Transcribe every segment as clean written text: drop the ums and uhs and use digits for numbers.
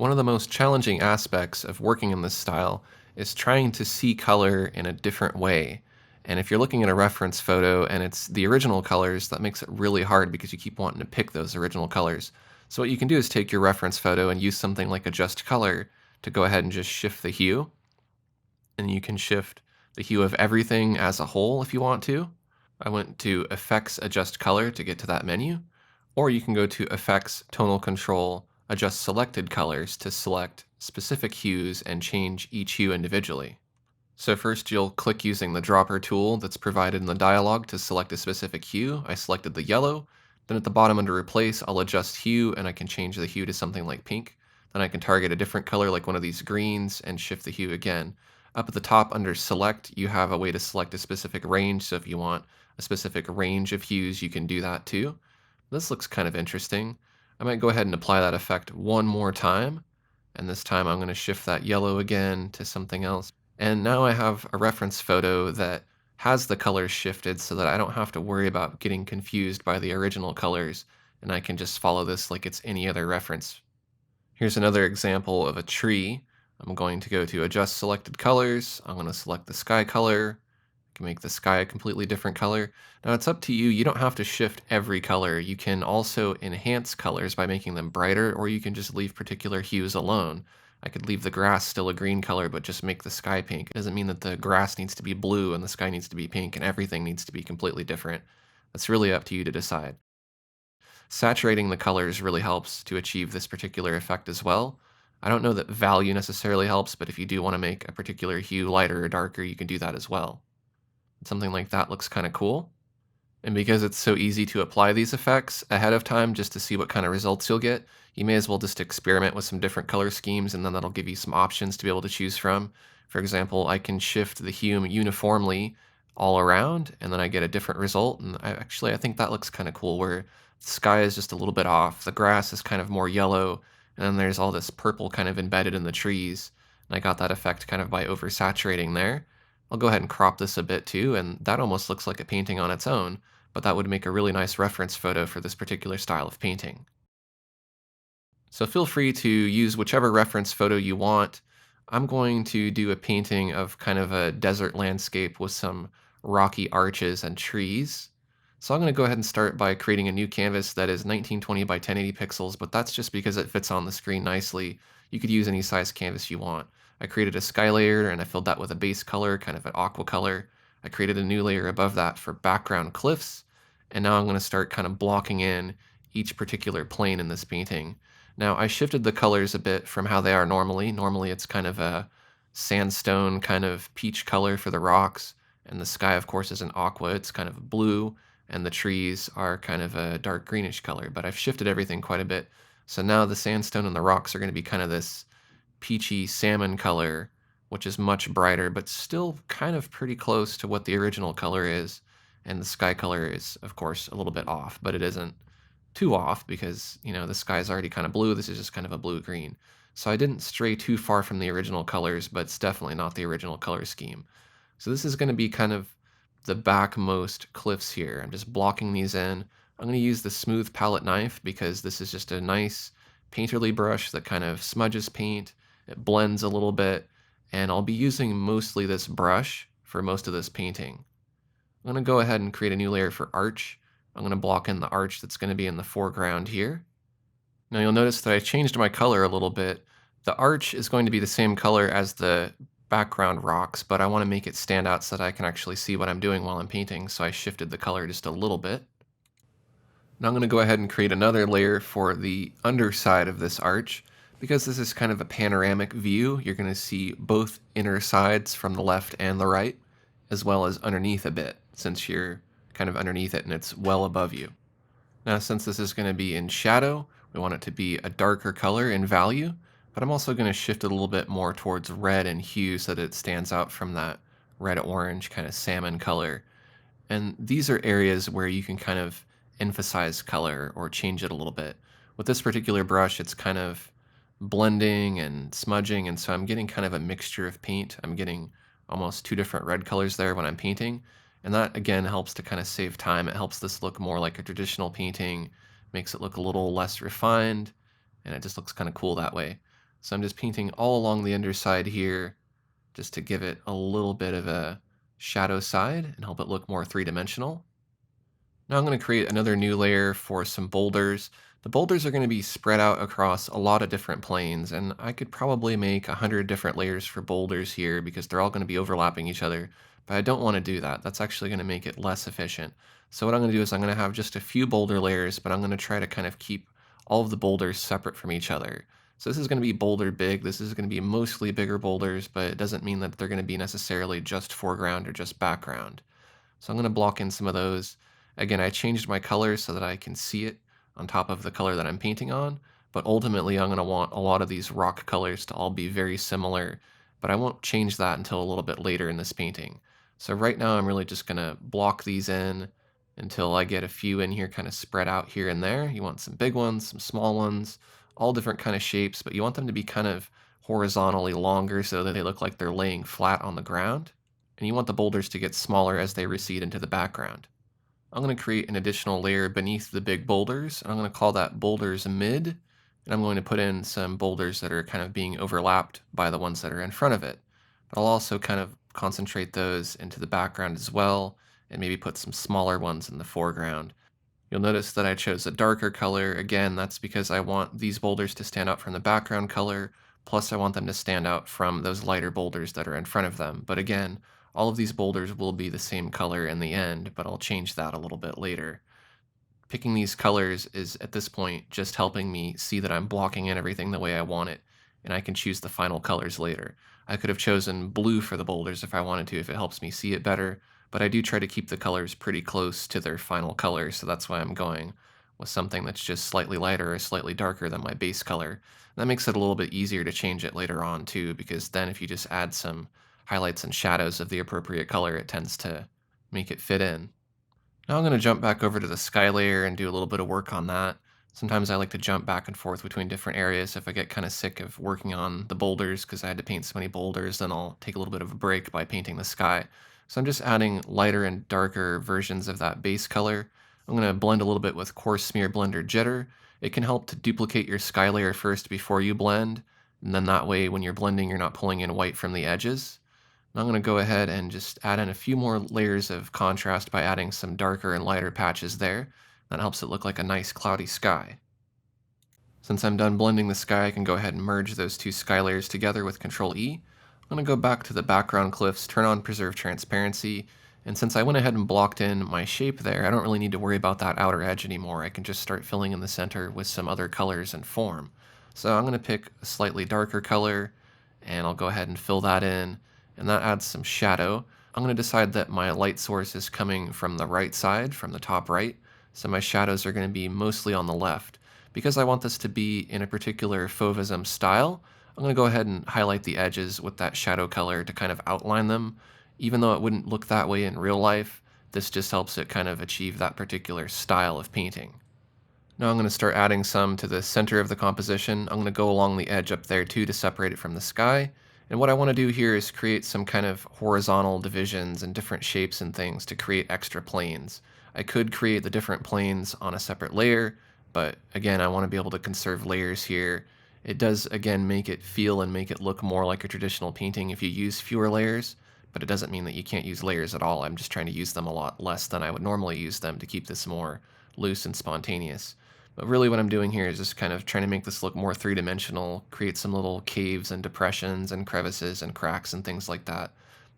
One of the most challenging aspects of working in this style is trying to see color in a different way. And if you're looking at a reference photo and it's the original colors, that makes it really hard because you keep wanting to pick those original colors. So what you can do is take your reference photo and use something like adjust color to go ahead and just shift the hue. And you can shift the hue of everything as a whole if you want to. I went to Effects, Adjust Color to get to that menu, or you can go to Effects, Tonal Control, Adjust Selected Colors to select specific hues and change each hue individually. So first you'll click using the dropper tool that's provided in the dialog to select a specific hue. I selected the yellow. Then at the bottom under Replace, I'll adjust hue and I can change the hue to something like pink. Then I can target a different color like one of these greens and shift the hue again. Up at the top under Select, you have a way to select a specific range, so if you want a specific range of hues, you can do that too. This looks kind of interesting. I might go ahead and apply that effect one more time, and this time I'm going to shift that yellow again to something else. And now I have a reference photo that has the colors shifted so that I don't have to worry about getting confused by the original colors, and I can just follow this like it's any other reference. Here's another example of a tree. I'm going to go to Adjust Selected Colors. I'm going to select the sky color. I can make the sky a completely different color. Now it's up to you. You don't have to shift every color. You can also enhance colors by making them brighter, or you can just leave particular hues alone. I could leave the grass still a green color, but just make the sky pink. It doesn't mean that the grass needs to be blue and the sky needs to be pink and everything needs to be completely different. That's really up to you to decide. Saturating the colors really helps to achieve this particular effect as well. I don't know that value necessarily helps, but if you do want to make a particular hue lighter or darker, you can do that as well. Something like that looks kind of cool. And because it's so easy to apply these effects ahead of time just to see what kind of results you'll get, you may as well just experiment with some different color schemes, and then that'll give you some options to be able to choose from. For example, I can shift the hue uniformly all around, and then I get a different result. And I think that looks kind of cool, where the sky is just a little bit off, the grass is kind of more yellow, and then there's all this purple kind of embedded in the trees. And I got that effect kind of by oversaturating there. I'll go ahead and crop this a bit too, and that almost looks like a painting on its own, but that would make a really nice reference photo for this particular style of painting. So feel free to use whichever reference photo you want. I'm going to do a painting of kind of a desert landscape with some rocky arches and trees. So I'm going to go ahead and start by creating a new canvas that is 1920 by 1080 pixels, but that's just because it fits on the screen nicely. You could use any size canvas you want. I created a sky layer and I filled that with a base color, kind of an aqua color. I created a new layer above that for background cliffs, and now I'm going to start kind of blocking in each particular plane in this painting. Now I shifted the colors a bit from how they are normally. Normally it's kind of a sandstone kind of peach color for the rocks, and the sky of course is an aqua, it's kind of blue, and the trees are kind of a dark greenish color, but I've shifted everything quite a bit. So now the sandstone and the rocks are going to be kind of this peachy salmon color, which is much brighter, but still kind of pretty close to what the original color is. And the sky color is, of course, a little bit off, but it isn't too off because, the sky is already kind of blue. This is just kind of a blue-green. So I didn't stray too far from the original colors, but it's definitely not the original color scheme. So this is going to be kind of the backmost cliffs here. I'm just blocking these in. I'm going to use the smooth palette knife because this is just a nice painterly brush that kind of smudges paint. It blends a little bit, and I'll be using mostly this brush for most of this painting. I'm going to go ahead and create a new layer for arch. I'm going to block in the arch that's going to be in the foreground here. Now you'll notice that I changed my color a little bit. The arch is going to be the same color as the background rocks, but I want to make it stand out so that I can actually see what I'm doing while I'm painting, so I shifted the color just a little bit. Now I'm going to go ahead and create another layer for the underside of this arch. Because this is kind of a panoramic view, you're going to see both inner sides from the left and the right, as well as underneath a bit, since you're kind of underneath it and it's well above you. Now, since this is going to be in shadow, we want it to be a darker color in value, but I'm also going to shift it a little bit more towards red in hue so that it stands out from that red-orange kind of salmon color. And these are areas where you can kind of emphasize color or change it a little bit. With this particular brush, it's kind of blending and smudging, and so I'm getting kind of a mixture of paint. I'm getting almost two different red colors there when I'm painting, and that again helps to kind of save time. It helps this look more like a traditional painting, makes it look a little less refined, and it just looks kind of cool that way. So I'm just painting all along the underside here just to give it a little bit of a shadow side and help it look more three-dimensional. Now I'm going to create another new layer for some boulders. The boulders are going to be spread out across a lot of different planes, and I could probably make 100 different layers for boulders here because they're all going to be overlapping each other, but I don't want to do that. That's actually going to make it less efficient. So what I'm going to do is I'm going to have just a few boulder layers, but I'm going to try to kind of keep all of the boulders separate from each other. So this is going to be boulder big. This is going to be mostly bigger boulders, but it doesn't mean that they're going to be necessarily just foreground or just background. So I'm going to block in some of those. Again, I changed my color so that I can see it on top of the color that I'm painting on, but ultimately I'm going to want a lot of these rock colors to all be very similar, but I won't change that until a little bit later in this painting. So right now I'm really just going to block these in until I get a few in here kind of spread out here and there. You want some big ones, some small ones, all different kind of shapes, but you want them to be kind of horizontally longer so that they look like they're laying flat on the ground. And you want the boulders to get smaller as they recede into the background. I'm going to create an additional layer beneath the big boulders, and I'm going to call that boulders mid, and I'm going to put in some boulders that are kind of being overlapped by the ones that are in front of it. But I'll also kind of concentrate those into the background as well, and maybe put some smaller ones in the foreground. You'll notice that I chose a darker color. Again, that's because I want these boulders to stand out from the background color, plus I want them to stand out from those lighter boulders that are in front of them. But again, all of these boulders will be the same color in the end, but I'll change that a little bit later. Picking these colors is, at this point, just helping me see that I'm blocking in everything the way I want it, and I can choose the final colors later. I could have chosen blue for the boulders if I wanted to, if it helps me see it better, but I do try to keep the colors pretty close to their final color, so that's why I'm going with something that's just slightly lighter or slightly darker than my base color. That makes it a little bit easier to change it later on too, because then if you just add some highlights and shadows of the appropriate color, it tends to make it fit in. Now I'm going to jump back over to the sky layer and do a little bit of work on that. Sometimes I like to jump back and forth between different areas if I get kind of sick of working on the boulders because I had to paint so many boulders, then I'll take a little bit of a break by painting the sky. So I'm just adding lighter and darker versions of that base color. I'm going to blend a little bit with Coarse Smear Blender Jitter. It can help to duplicate your sky layer first before you blend, and then that way when you're blending you're not pulling in white from the edges. I'm going to go ahead and just add in a few more layers of contrast by adding some darker and lighter patches there. That helps it look like a nice cloudy sky. Since I'm done blending the sky, I can go ahead and merge those two sky layers together with Control E. I'm going to go back to the background cliffs, turn on Preserve Transparency, and since I went ahead and blocked in my shape there, I don't really need to worry about that outer edge anymore. I can just start filling in the center with some other colors and form. So I'm going to pick a slightly darker color, and I'll go ahead and fill that in, and that adds some shadow. I'm going to decide that my light source is coming from the right side, from the top right, so my shadows are going to be mostly on the left. Because I want this to be in a particular Fauvism style, I'm going to go ahead and highlight the edges with that shadow color to kind of outline them. Even though it wouldn't look that way in real life, this just helps it kind of achieve that particular style of painting. Now I'm going to start adding some to the center of the composition. I'm going to go along the edge up there too to separate it from the sky. And what I want to do here is create some kind of horizontal divisions and different shapes and things to create extra planes. I could create the different planes on a separate layer, but again, I want to be able to conserve layers here. It does, again, make it feel and make it look more like a traditional painting if you use fewer layers, but it doesn't mean that you can't use layers at all. I'm just trying to use them a lot less than I would normally use them to keep this more loose and spontaneous. But really what I'm doing here is just kind of trying to make this look more three-dimensional, create some little caves and depressions and crevices and cracks and things like that.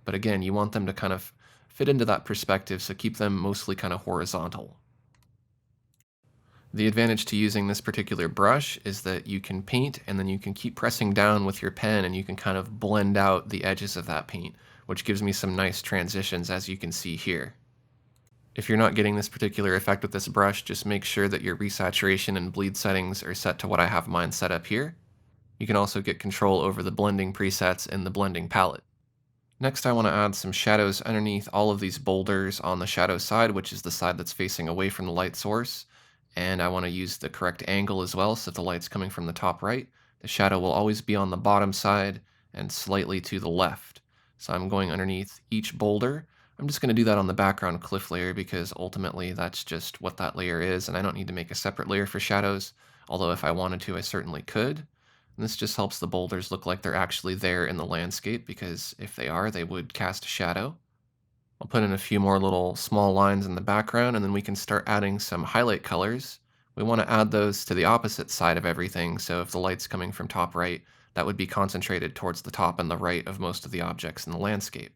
But again, you want them to kind of fit into that perspective, so keep them mostly kind of horizontal. The advantage to using this particular brush is that you can paint and then you can keep pressing down with your pen and you can kind of blend out the edges of that paint, which gives me some nice transitions as you can see here. If you're not getting this particular effect with this brush, just make sure that your resaturation and bleed settings are set to what I have mine set up here. You can also get control over the blending presets in the blending palette. Next, I want to add some shadows underneath all of these boulders on the shadow side, which is the side that's facing away from the light source. And I want to use the correct angle as well, so if the light's coming from the top right, the shadow will always be on the bottom side and slightly to the left. So I'm going underneath each boulder. I'm just going to do that on the background cliff layer because ultimately that's just what that layer is, and I don't need to make a separate layer for shadows, although if I wanted to, I certainly could. And this just helps the boulders look like they're actually there in the landscape, because if they are, they would cast a shadow. I'll put in a few more little small lines in the background, and then we can start adding some highlight colors. We want to add those to the opposite side of everything, so if the light's coming from top right, that would be concentrated towards the top and the right of most of the objects in the landscape.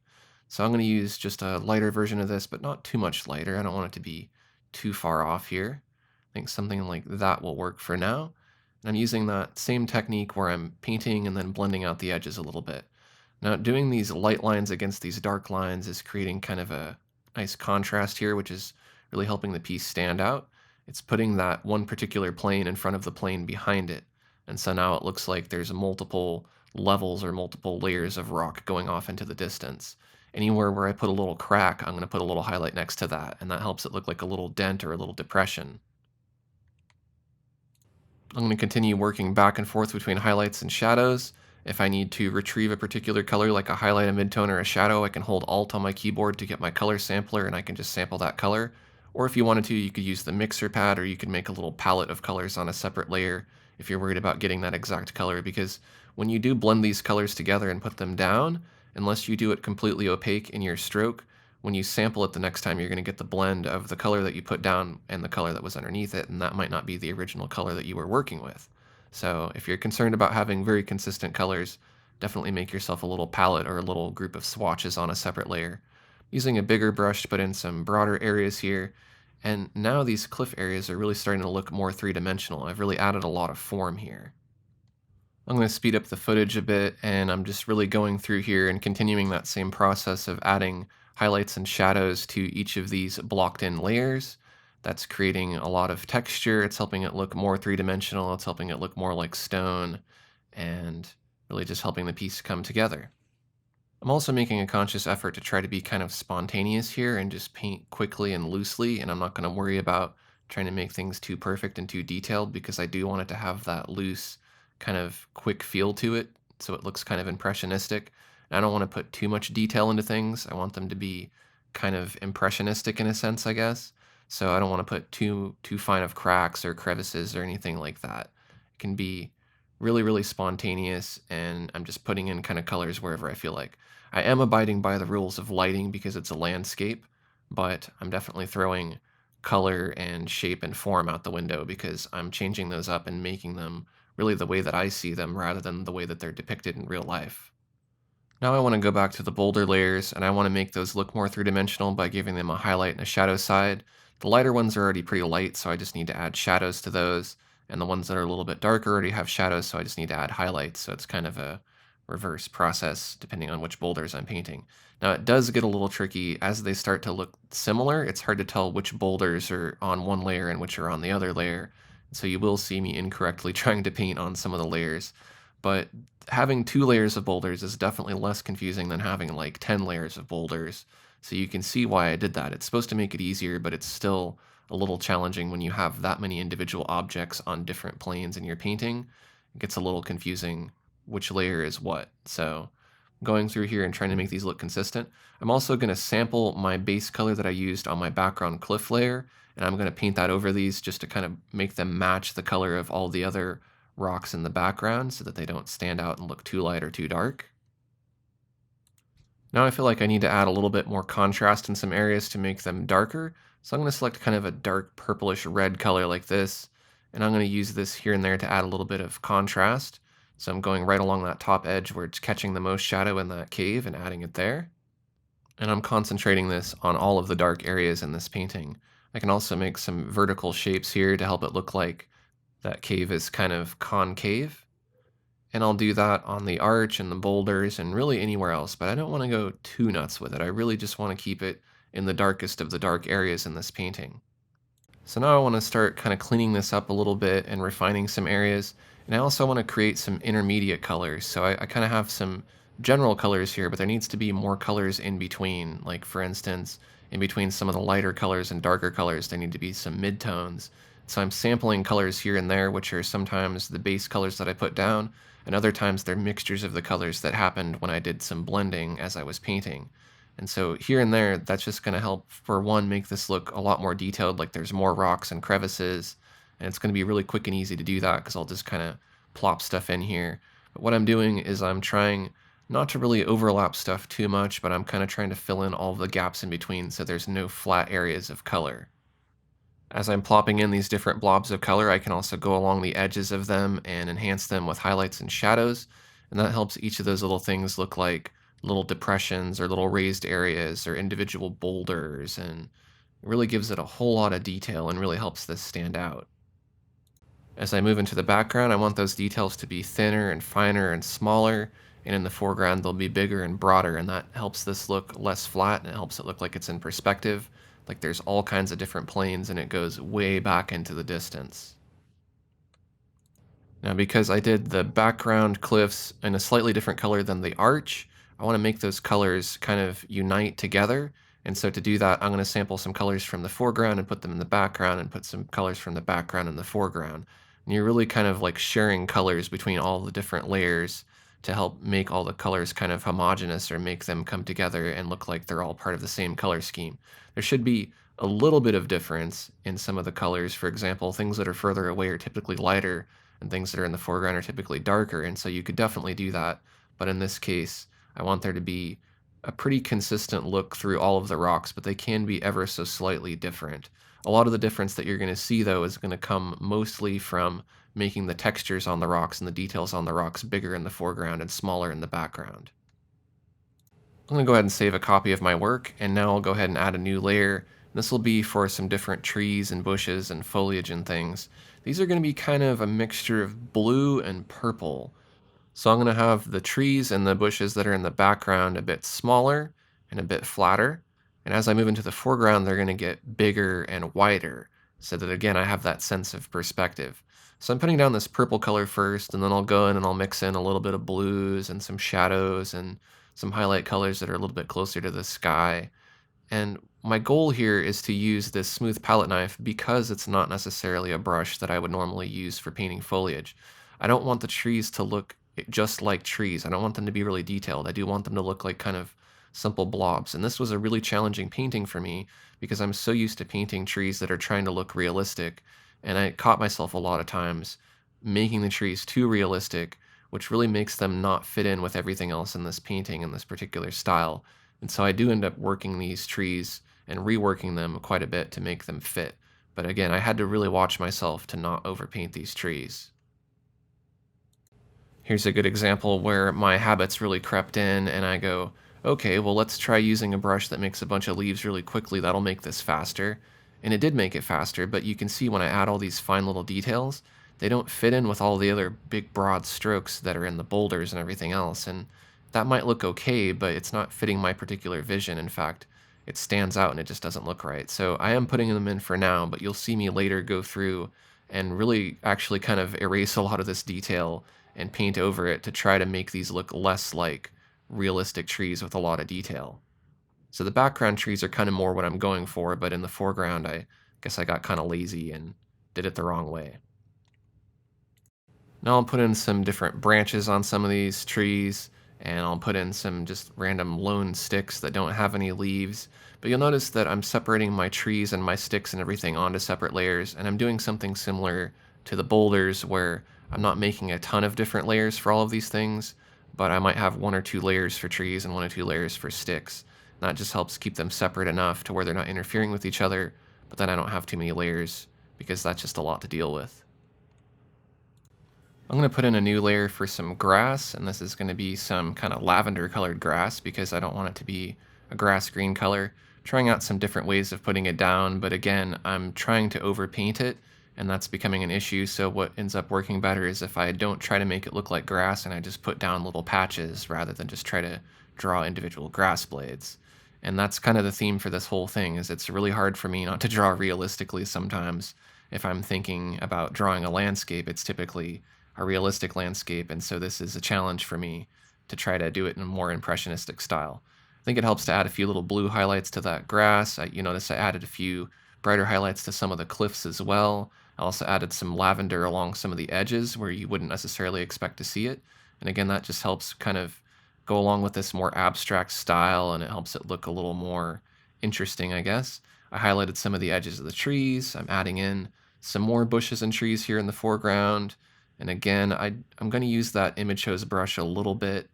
So I'm going to use just a lighter version of this, but not too much lighter. I don't want it to be too far off here. I think something like that will work for now. And I'm using that same technique where I'm painting and then blending out the edges a little bit. Now, doing these light lines against these dark lines is creating kind of a nice contrast here, which is really helping the piece stand out. It's putting that one particular plane in front of the plane behind it. And so now it looks like there's multiple levels or multiple layers of rock going off into the distance. Anywhere where I put a little crack, I'm going to put a little highlight next to that, and that helps it look like a little dent or a little depression. I'm going to continue working back and forth between highlights and shadows. If I need to retrieve a particular color like a highlight, a midtone, or a shadow, I can hold Alt on my keyboard to get my color sampler, and I can just sample that color. Or if you wanted to, you could use the mixer pad, or you could make a little palette of colors on a separate layer if you're worried about getting that exact color, because when you do blend these colors together and put them down, unless you do it completely opaque in your stroke, when you sample it the next time, you're going to get the blend of the color that you put down and the color that was underneath it, and that might not be the original color that you were working with. So if you're concerned about having very consistent colors, definitely make yourself a little palette or a little group of swatches on a separate layer. Using a bigger brush to put in some broader areas here, and now these cliff areas are really starting to look more three-dimensional. I've really added a lot of form here. I'm going to speed up the footage a bit, and I'm just really going through here and continuing that same process of adding highlights and shadows to each of these blocked in layers. That's creating a lot of texture. It's helping it look more three-dimensional. It's helping it look more like stone, and really just helping the piece come together. I'm also making a conscious effort to try to be kind of spontaneous here and just paint quickly and loosely, and I'm not going to worry about trying to make things too perfect and too detailed, because I do want it to have that loose, kind of quick feel to it, so it looks kind of impressionistic. And I don't want to put too much detail into things. I want them to be kind of impressionistic in a sense, I guess. So I don't want to put too fine of cracks or crevices or anything like that. It can be really, really spontaneous, and I'm just putting in kind of colors wherever I feel like. I am abiding by the rules of lighting because it's a landscape, but I'm definitely throwing color and shape and form out the window, because I'm changing those up and making them really the way that I see them rather than the way that they're depicted in real life. Now I want to go back to the boulder layers, and I want to make those look more three-dimensional by giving them a highlight and a shadow side. The lighter ones are already pretty light, so I just need to add shadows to those, and the ones that are a little bit darker already have shadows, so I just need to add highlights, so it's kind of a reverse process depending on which boulders I'm painting. Now it does get a little tricky as they start to look similar. It's hard to tell which boulders are on one layer and which are on the other layer, so you will see me incorrectly trying to paint on some of the layers. But having 2 layers of boulders is definitely less confusing than having like 10 layers of boulders. So you can see why I did that. It's supposed to make it easier, but it's still a little challenging when you have that many individual objects on different planes in your painting. It gets a little confusing which layer is what. So going through here and trying to make these look consistent. I'm also going to sample my base color that I used on my background cliff layer, and I'm going to paint that over these just to kind of make them match the color of all the other rocks in the background so that they don't stand out and look too light or too dark. Now I feel like I need to add a little bit more contrast in some areas to make them darker. So I'm going to select kind of a dark purplish red color like this, and I'm going to use this here and there to add a little bit of contrast. So I'm going right along that top edge where it's catching the most shadow in that cave and adding it there. And I'm concentrating this on all of the dark areas in this painting. I can also make some vertical shapes here to help it look like that cave is kind of concave. And I'll do that on the arch and the boulders and really anywhere else, but I don't want to go too nuts with it. I really just want to keep it in the darkest of the dark areas in this painting. So now I want to start kind of cleaning this up a little bit and refining some areas. And I also want to create some intermediate colors. So I kind of have some general colors here, but there needs to be more colors in between. Like for instance, in between some of the lighter colors and darker colors, there need to be some midtones. So I'm sampling colors here and there, which are sometimes the base colors that I put down, and other times they're mixtures of the colors that happened when I did some blending as I was painting. And so here and there, that's just going to help, for one, make this look a lot more detailed, like there's more rocks and crevices, and it's going to be really quick and easy to do that because I'll just kind of plop stuff in here. But what I'm doing is I'm trying not to really overlap stuff too much, but I'm kind of trying to fill in all the gaps in between so there's no flat areas of color. As I'm plopping in these different blobs of color, I can also go along the edges of them and enhance them with highlights and shadows, and that helps each of those little things look like little depressions or little raised areas or individual boulders, and it really gives it a whole lot of detail and really helps this stand out. As I move into the background, I want those details to be thinner and finer and smaller, and in the foreground they'll be bigger and broader, and that helps this look less flat and it helps it look like it's in perspective, like there's all kinds of different planes and it goes way back into the distance. Now, because I did the background cliffs in a slightly different color than the arch, I want to make those colors kind of unite together. And so to do that, I'm going to sample some colors from the foreground and put them in the background and put some colors from the background in the foreground. And you're really kind of like sharing colors between all the different layers to help make all the colors kind of homogeneous or make them come together and look like they're all part of the same color scheme. There should be a little bit of difference in some of the colors. For example, things that are further away are typically lighter and things that are in the foreground are typically darker, and so you could definitely do that. But in this case, I want there to be a pretty consistent look through all of the rocks, but they can be ever so slightly different. A lot of the difference that you're going to see, though, is going to come mostly from making the textures on the rocks and the details on the rocks bigger in the foreground and smaller in the background. I'm going to go ahead and save a copy of my work, and now I'll go ahead and add a new layer. This will be for some different trees and bushes and foliage and things. These are going to be kind of a mixture of blue and purple. So I'm going to have the trees and the bushes that are in the background a bit smaller and a bit flatter. And as I move into the foreground, they're going to get bigger and wider so that, again, I have that sense of perspective. So I'm putting down this purple color first, and then I'll go in and I'll mix in a little bit of blues and some shadows and some highlight colors that are a little bit closer to the sky. And my goal here is to use this smooth palette knife because it's not necessarily a brush that I would normally use for painting foliage. I don't want the trees to look just like trees. I don't want them to be really detailed. I do want them to look like kind of simple blobs. And this was a really challenging painting for me because I'm so used to painting trees that are trying to look realistic. And I caught myself a lot of times making the trees too realistic, which really makes them not fit in with everything else in this painting in this particular style. And so I do end up working these trees and reworking them quite a bit to make them fit. But again, I had to really watch myself to not overpaint these trees. Here's a good example where my habits really crept in and I go, okay, well, let's try using a brush that makes a bunch of leaves really quickly. That'll make this faster. And it did make it faster, but you can see when I add all these fine little details, they don't fit in with all the other big broad strokes that are in the boulders and everything else. And that might look okay, but it's not fitting my particular vision. In fact, it stands out and it just doesn't look right. So I am putting them in for now, but you'll see me later go through and really actually kind of erase a lot of this detail and paint over it to try to make these look less like realistic trees with a lot of detail. So the background trees are kind of more what I'm going for, but in the foreground, I guess I got kind of lazy and did it the wrong way. Now I'll put in some different branches on some of these trees, and I'll put in some just random lone sticks that don't have any leaves. But you'll notice that I'm separating my trees and my sticks and everything onto separate layers, and I'm doing something similar to the boulders where I'm not making a ton of different layers for all of these things, but I might have one or two layers for trees and one or two layers for sticks. And that just helps keep them separate enough to where they're not interfering with each other, but then I don't have too many layers because that's just a lot to deal with. I'm going to put in a new layer for some grass, and this is going to be some kind of lavender colored grass because I don't want it to be a grass green color. Trying out some different ways of putting it down, but again, I'm trying to overpaint it, and that's becoming an issue. So what ends up working better is if I don't try to make it look like grass and I just put down little patches rather than just try to draw individual grass blades. And that's kind of the theme for this whole thing, is it's really hard for me not to draw realistically sometimes. If I'm thinking about drawing a landscape, it's typically a realistic landscape, and so this is a challenge for me to try to do it in a more impressionistic style. I think it helps to add a few little blue highlights to that grass. You notice I added a few brighter highlights to some of the cliffs as well. I also added some lavender along some of the edges where you wouldn't necessarily expect to see it. And again, that just helps kind of go along with this more abstract style, and it helps it look a little more interesting, I guess. I highlighted some of the edges of the trees. I'm adding in some more bushes and trees here in the foreground. And again, I'm going to use that image hose brush a little bit,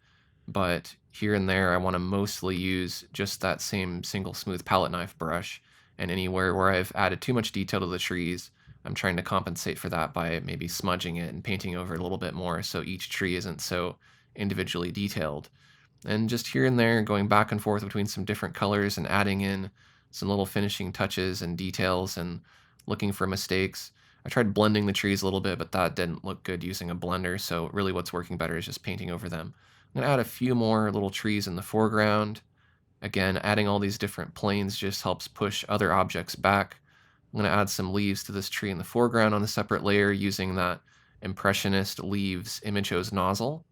but here and there I want to mostly use just that same single smooth palette knife brush. And anywhere where I've added too much detail to the trees, I'm trying to compensate for that by maybe smudging it and painting over it a little bit more so each tree isn't so individually detailed. And just here and there, going back and forth between some different colors and adding in some little finishing touches and details and looking for mistakes. I tried blending the trees a little bit, but that didn't look good using a blender, so really what's working better is just painting over them. I'm going to add a few more little trees in the foreground. Again, adding all these different planes just helps push other objects back. I'm going to add some leaves to this tree in the foreground on a separate layer using that Impressionist Leaves Image Hose nozzle.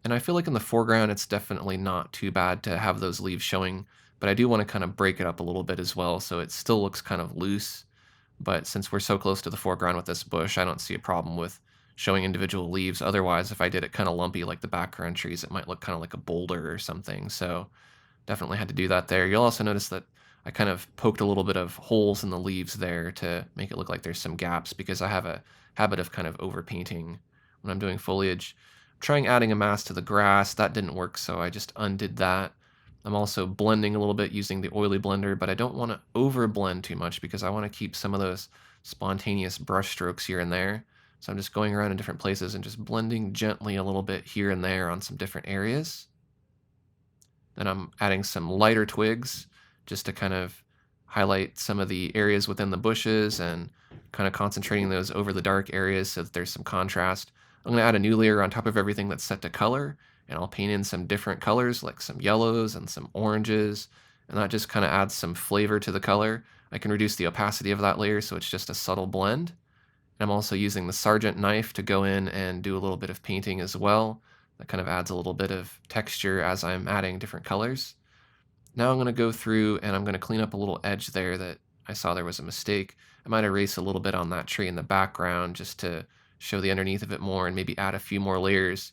And I feel like in the foreground, it's definitely not too bad to have those leaves showing, but I do want to kind of break it up a little bit as well, so it still looks kind of loose. But since we're so close to the foreground with this bush, I don't see a problem with showing individual leaves. Otherwise, if I did it kind of lumpy like the background trees, it might look kind of like a boulder or something. So definitely had to do that there. You'll also notice that I kind of poked a little bit of holes in the leaves there to make it look like there's some gaps because I have a habit of kind of overpainting when I'm doing foliage. Trying adding a mask to the grass, that didn't work, so I just undid that. I'm also blending a little bit using the oily blender, but I don't want to over blend too much because I want to keep some of those spontaneous brush strokes here and there. So I'm just going around in different places and just blending gently a little bit here and there on some different areas. Then I'm adding some lighter twigs just to kind of highlight some of the areas within the bushes and kind of concentrating those over the dark areas so that there's some contrast. I'm going to add a new layer on top of everything that's set to color, and I'll paint in some different colors like some yellows and some oranges, and that just kind of adds some flavor to the color. I can reduce the opacity of that layer so it's just a subtle blend. And I'm also using the Sargent knife to go in and do a little bit of painting as well. That kind of adds a little bit of texture as I'm adding different colors. Now I'm going to go through and I'm going to clean up a little edge there that I saw there was a mistake. I might erase a little bit on that tree in the background just to show the underneath of it more and maybe add a few more layers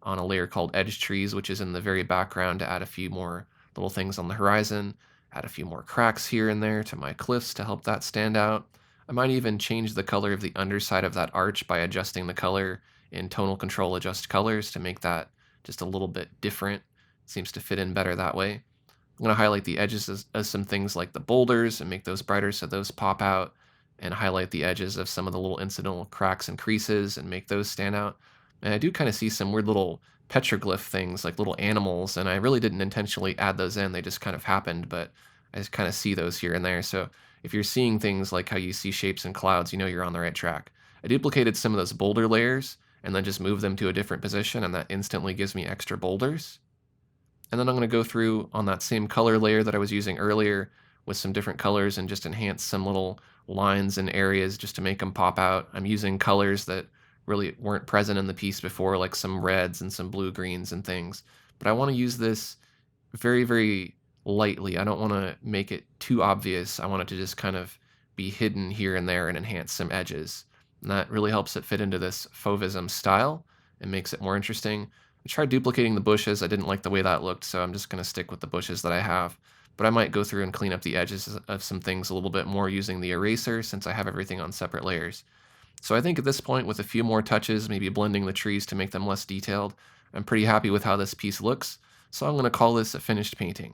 on a layer called Edge Trees, which is in the very background, to add a few more little things on the horizon, add a few more cracks here and there to my cliffs to help that stand out. I might even change the color of the underside of that arch by adjusting the color in tonal control adjust colors to make that just a little bit different. It seems to fit in better that way. I'm going to highlight the edges of some things like the boulders and make those brighter so those pop out, and highlight the edges of some of the little incidental cracks and creases and make those stand out. And I do kind of see some weird little petroglyph things like little animals, and I really didn't intentionally add those in, they just kind of happened, but I just kind of see those here and there. So if you're seeing things like how you see shapes in clouds, you know you're on the right track. I duplicated some of those boulder layers and then just moved them to a different position, and that instantly gives me extra boulders. And then I'm going to go through on that same color layer that I was using earlier with some different colors and just enhance some little lines and areas just to make them pop out. I'm using colors that really weren't present in the piece before, like some reds and some blue greens and things. But I want to use this very, very lightly. I don't want to make it too obvious. I want it to just kind of be hidden here and there and enhance some edges. And that really helps it fit into this Fauvism style and makes it more interesting. I tried duplicating the bushes. I didn't like the way that looked, so I'm just going to stick with the bushes that I have. But I might go through and clean up the edges of some things a little bit more using the eraser since I have everything on separate layers. So I think at this point, with a few more touches, maybe blending the trees to make them less detailed, I'm pretty happy with how this piece looks. So I'm going to call this a finished painting.